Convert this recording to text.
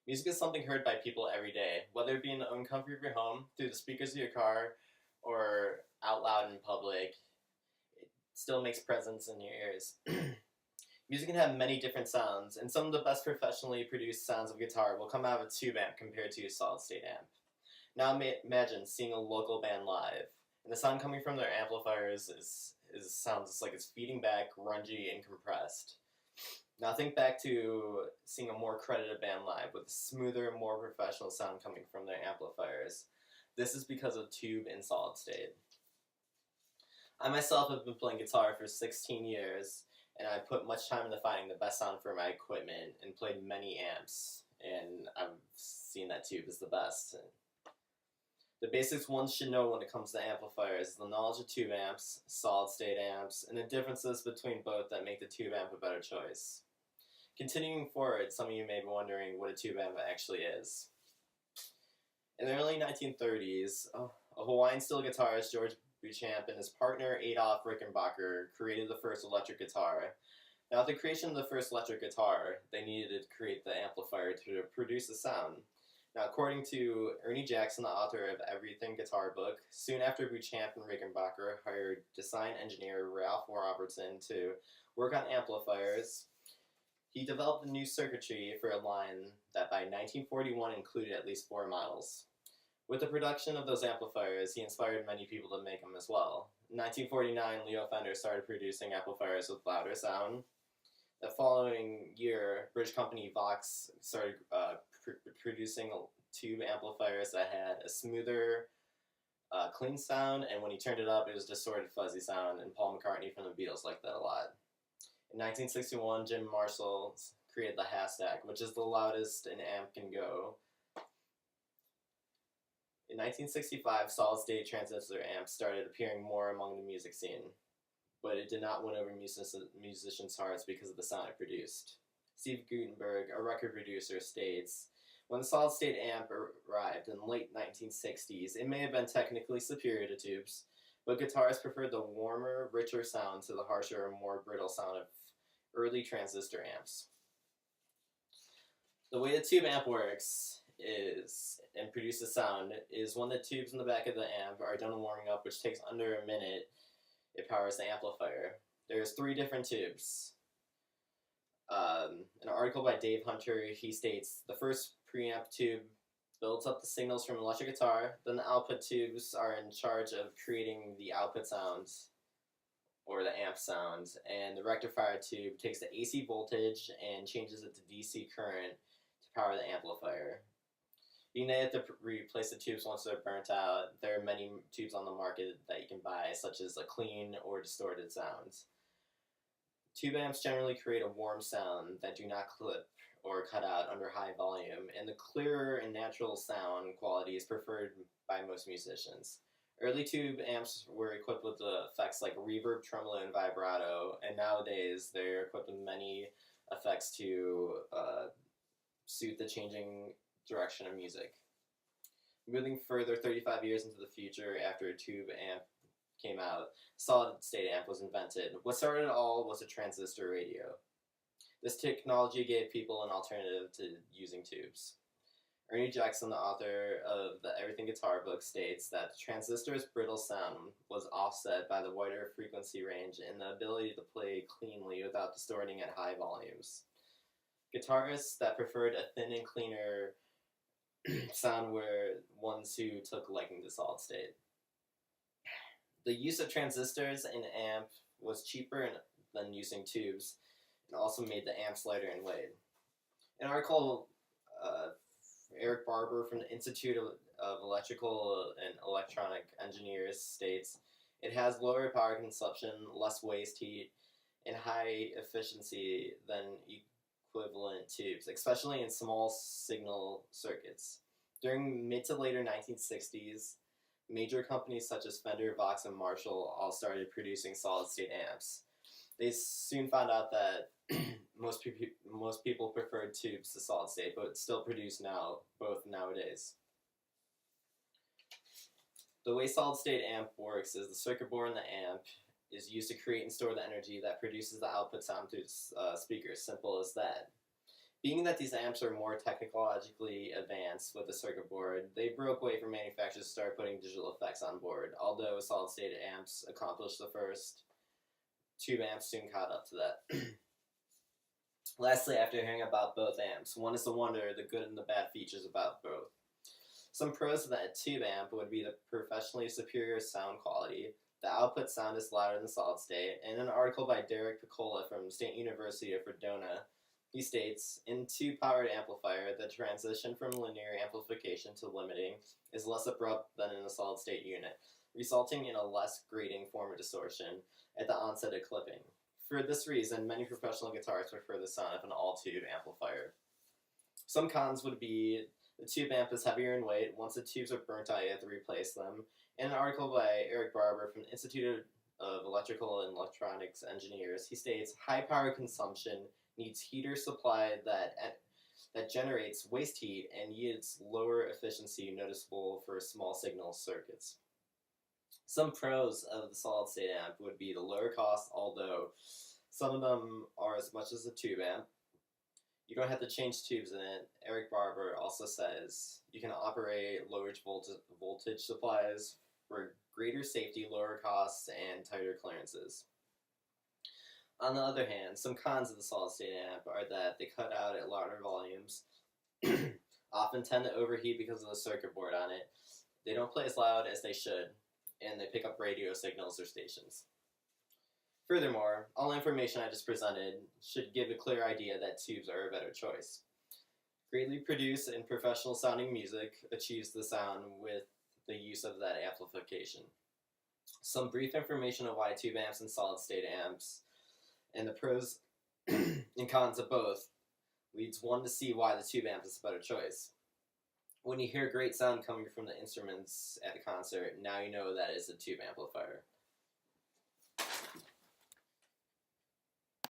Music is something heard by people every day, whether it be in the own comfort of your home, through the speakers of your car, or out loud in public. It still makes presence in your ears. Music can have many different sounds, and some of the best professionally produced sounds of guitar will come out of a tube amp compared to a solid state amp. Now imagine seeing a local band live, and the sound coming from their amplifiers is sounds like it's feeding back, grungy, and compressed. Now think back to seeing a more credited band live with a smoother, more professional sound coming from their amplifiers. This is because of tube and solid state. I myself have been playing guitar for 16 years, and I put much time into finding the best sound for my equipment and played many amps, and I've seen that tube is the best. The basics one should know when it comes to amplifiers is the knowledge of tube amps, solid state amps, and the differences between both that make the tube amp a better choice. Continuing forward, some of you may be wondering what a tube amp actually is. In the early 1930s, a Hawaiian steel guitarist, George Beauchamp, and his partner Adolf Rickenbacker created the first electric guitar. Now, with the creation of the first electric guitar, they needed to create the amplifier to produce the sound. Now, according to Ernie Jackson, the author of Everything Guitar Book, soon after Beauchamp and Rickenbacker hired design engineer Ralph Robertson to work on amplifiers, he developed a new circuitry for a line that by 1941 included at least 4 models. With the production of those amplifiers, he inspired many people to make them as well. In 1949, Leo Fender started producing amplifiers with louder sound. The following year, British company Vox started producing tube amplifiers that had a smoother, clean sound, and when he turned it up, it was distorted, fuzzy sound, and Paul McCartney from the Beatles liked that a lot. In 1961, Jim Marshall created the Hashtag, which is the loudest an amp can go. In 1965, solid-state transistor amps started appearing more among the music scene, but it did not win over musicians' hearts because of the sound it produced. Steve Gutenberg, a record producer, states, "When the solid-state amp arrived in the late 1960s, it may have been technically superior to tubes, but guitarists preferred the warmer, richer sound to the harsher, more brittle sound of early transistor amps." The way the tube amp works is and produces sound is when the tubes in the back of the amp are done warming up, which takes under a minute, it powers the amplifier. There's 3 different tubes. An article by Dave Hunter, he states, the first preamp tube builds up the signals from an electric guitar, then the output tubes are in charge of creating the output sounds, or the amp sounds, and the rectifier tube takes the AC voltage and changes it to DC current to power the amplifier. You may have to replace the tubes once they're burnt out. There are many tubes on the market that you can buy, such as a clean or distorted sounds. Tube amps generally create a warm sound that do not clip or cut out under high volume, and the clearer and natural sound quality is preferred by most musicians. Early tube amps were equipped with effects like reverb, tremolo, and vibrato, and nowadays they're equipped with many effects to suit the changing direction of music. Moving further 35 years into the future after a tube amp came out, solid state amp was invented. What started it all was a transistor radio. This technology gave people an alternative to using tubes. Ernie Jackson, the author of the Everything Guitar Book, states that the transistor's brittle sound was offset by the wider frequency range and the ability to play cleanly without distorting at high volumes. Guitarists that preferred a thin and cleaner sound were ones who took liking to solid state. The use of transistors in an amp was cheaper than using tubes, and also made the amps lighter in weight. An article, Eric Barber from the Institute of Electrical and Electronic Engineers states, it has lower power consumption, less waste heat, and high efficiency than equivalent tubes, especially in small signal circuits. During mid to later 1960s, major companies such as Fender, Vox, and Marshall all started producing solid-state amps. They soon found out that most people preferred tubes to solid-state, but still produce both nowadays. The way solid-state amp works is the circuit board in the amp is used to create and store the energy that produces the output sound through speakers. Simple as that. Being that these amps are more technologically advanced with the circuit board, they broke away from manufacturers to start putting digital effects on board. Although solid-state amps accomplished the first, tube amps soon caught up to that. Lastly, after hearing about both amps, one is to wonder the good and the bad features about both. Some pros of that tube amp would be the professionally superior sound quality. The output sound is louder than solid state. In an article by Derek Piccola from State University of Verdona, he states, in tube-powered amplifier, the transition from linear amplification to limiting is less abrupt than in a solid-state unit, resulting in a less grating form of distortion at the onset of clipping. For this reason, many professional guitarists prefer the sound of an all-tube amplifier. Some cons would be the tube amp is heavier in weight. Once the tubes are burnt out, you have to replace them. In an article by Eric Barber from the Institute of Electrical and Electronics Engineers, he states, high power consumption needs heater supply that generates waste heat and yields lower efficiency noticeable for small signal circuits. Some pros of the solid-state amp would be the lower cost, although some of them are as much as a tube amp. You don't have to change tubes in it. Eric Barber also says you can operate lower voltage supplies for greater safety, lower costs, and tighter clearances. On the other hand, some cons of the solid-state amp are that they cut out at louder volumes, often tend to overheat because of the circuit board on it. They don't play as loud as they should, and they pick up radio signals or stations. Furthermore, all the information I just presented should give a clear idea that tubes are a better choice. Greatly produced and professional sounding music achieves the sound with the use of that amplification. Some brief information on why tube amps and solid-state amps and the pros and cons of both leads one to see why the tube amp is a better choice. When you hear great sound coming from the instruments at a concert, now you know that it's a tube amplifier.